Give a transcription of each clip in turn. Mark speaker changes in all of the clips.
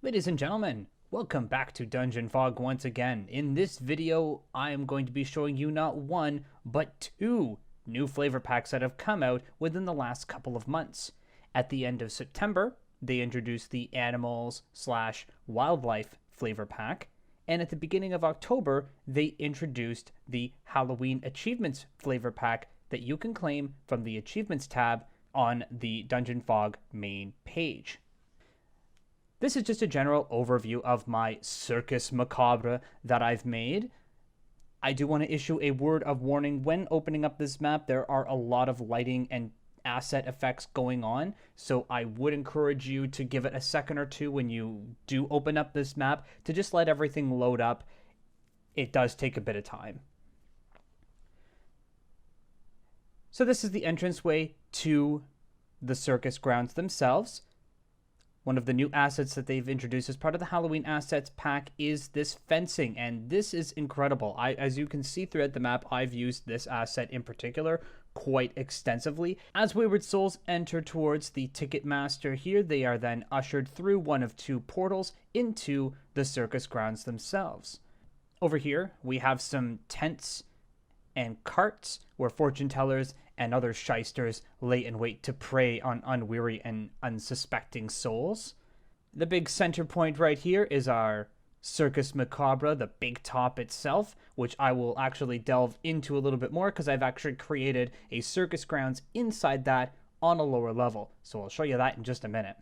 Speaker 1: Ladies and gentlemen, welcome back to Dungeon Fog once again. In this video, I am going to be showing you not one, but two new flavor packs that have come out within the last couple of months. At the end of September, they introduced the Animals/Wildlife flavor pack, and at the beginning of October, they introduced the Halloween Achievements flavor pack that you can claim from the Achievements tab on the Dungeon Fog main page. This is just a general overview of my Circus Macabre that I've made. I do want to issue a word of warning. When opening up this map, there are a lot of lighting and asset effects going on, so I would encourage you to give it a second or two when you do open up this map to just let everything load up. It does take a bit of time. So this is the entranceway to the Circus Grounds themselves. One of the new assets that they've introduced as part of the Halloween Assets pack is this fencing, and this is incredible. As you can see throughout the map, I've used this asset in particular quite extensively. As Wayward Souls enter towards the Ticketmaster here, they are then ushered through one of two portals into the Circus Grounds themselves. Over here, we have some tents and carts where fortune tellers and other shysters lay in wait to prey on unweary and unsuspecting souls. The big center point right here is our Circus Macabre, the big top itself, which I will actually delve into a little bit more because I've actually created a Circus Grounds inside that on a lower level. So I'll show you that in just a minute.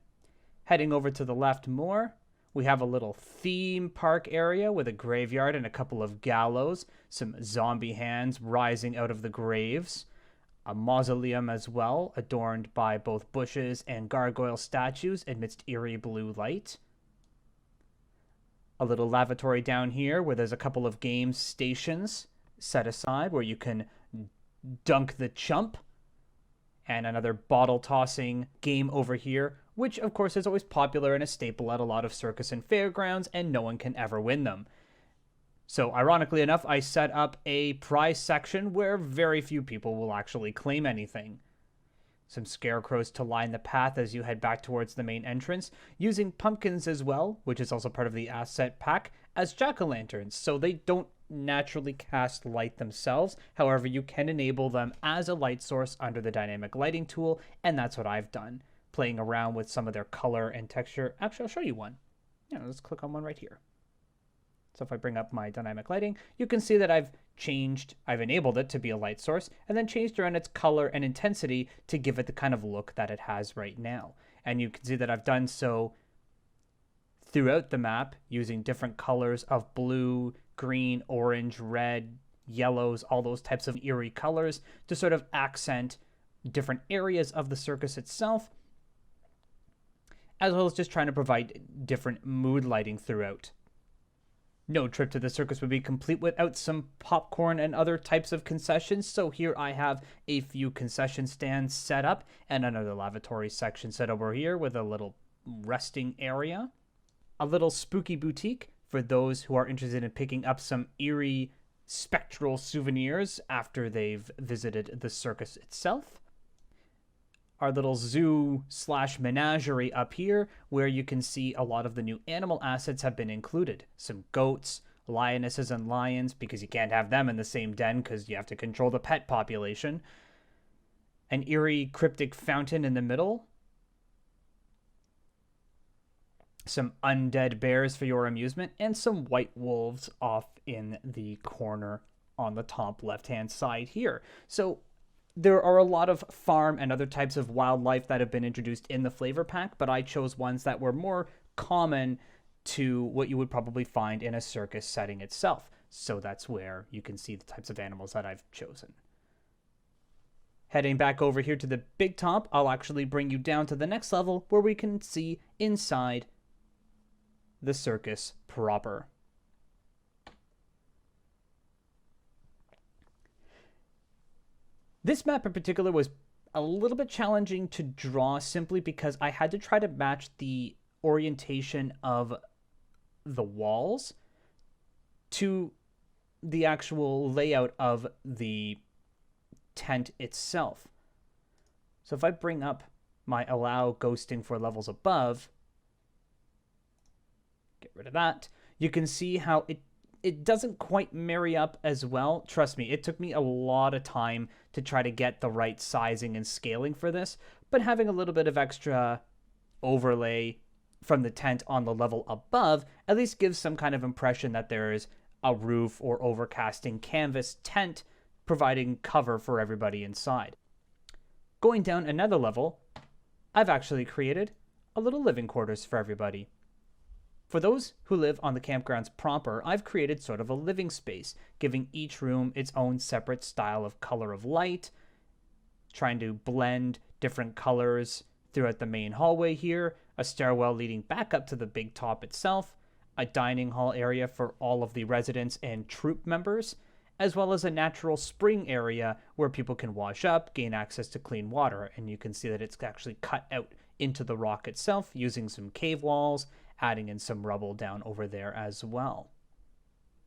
Speaker 1: Heading over to the left more, we have a little theme park area with a graveyard and a couple of gallows, some zombie hands rising out of the graves, a mausoleum as well, adorned by both bushes and gargoyle statues amidst eerie blue light. A little lavatory down here where there's a couple of game stations set aside where you can dunk the chump, and another bottle tossing game over here, which of course is always popular and a staple at a lot of circus and fairgrounds, and no one can ever win them. So ironically enough, I set up a prize section where very few people will actually claim anything. Some scarecrows to line the path as you head back towards the main entrance, using pumpkins as well, which is also part of the asset pack, as jack-o'-lanterns, so they don't naturally cast light themselves. However, you can enable them as a light source under the dynamic lighting tool, and that's what I've done, playing around with some of their color and texture. Actually, I'll show you one. Let's click on one right here. So if I bring up my dynamic lighting, you can see that I've enabled it to be a light source, and then changed around its color and intensity to give it the kind of look that it has right now. And you can see that I've done so throughout the map using different colors of blue, green, orange, red, yellows, all those types of eerie colors to sort of accent different areas of the circus itself, as well as just trying to provide different mood lighting throughout. No trip to the circus would be complete without some popcorn and other types of concessions, so here I have a few concession stands set up and another lavatory section set over here with a little resting area. A little spooky boutique for those who are interested in picking up some eerie spectral souvenirs after they've visited the circus itself. Our little zoo/menagerie up here, where you can see a lot of the new animal assets have been included. Some goats, lionesses and lions, because you can't have them in the same den because you have to control the pet population. An eerie cryptic fountain in the middle. Some undead bears for your amusement, and some white wolves off in the corner on the top left-hand side here. So there are a lot of farm and other types of wildlife that have been introduced in the flavor pack, but I chose ones that were more common to what you would probably find in a circus setting itself. So that's where you can see the types of animals that I've chosen. Heading back over here to the big top, I'll actually bring you down to the next level where we can see inside the circus proper. This map in particular was a little bit challenging to draw simply because I had to try to match the orientation of the walls to the actual layout of the tent itself. So if I bring up my allow ghosting for levels above, rid of that. You can see how it doesn't quite marry up as well. Trust me, it took me a lot of time to try to get the right sizing and scaling for this, but having a little bit of extra overlay from the tent on the level above at least gives some kind of impression that there is a roof or overcasting canvas tent providing cover for everybody inside. Going down another level, I've actually created a little living quarters for everybody. For those who live on the campgrounds proper, I've created sort of a living space, giving each room its own separate style of color of light, trying to blend different colors throughout the main hallway here, a stairwell leading back up to the big top itself, a dining hall area for all of the residents and troop members, as well as a natural spring area where people can wash up, gain access to clean water, and you can see that it's actually cut out into the rock itself using some cave walls, adding in some rubble down over there as well.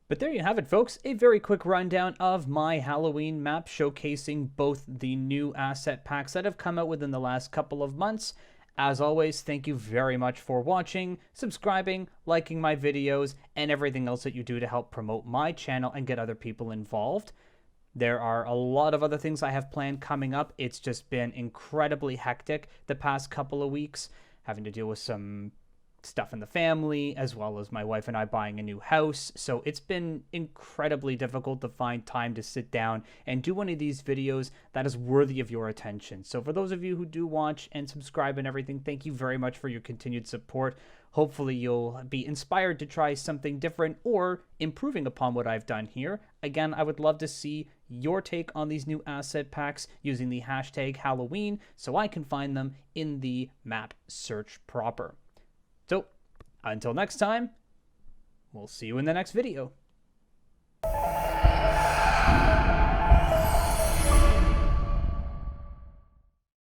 Speaker 1: But there you have it, folks. A very quick rundown of my Halloween map showcasing both the new asset packs that have come out within the last couple of months. As always, thank you very much for watching, subscribing, liking my videos, and everything else that you do to help promote my channel and get other people involved. There are a lot of other things I have planned coming up. It's just been incredibly hectic the past couple of weeks, having to deal with some stuff in the family, as well as my wife and I buying a new house. So it's been incredibly difficult to find time to sit down and do one of these videos that is worthy of your attention. So for those of you who do watch and subscribe and everything, thank you very much for your continued support. Hopefully you'll be inspired to try something different or improving upon what I've done here. Again, I would love to see your take on these new asset packs using the hashtag Halloween so I can find them in the map search proper. So, until next time, we'll see you in the next video.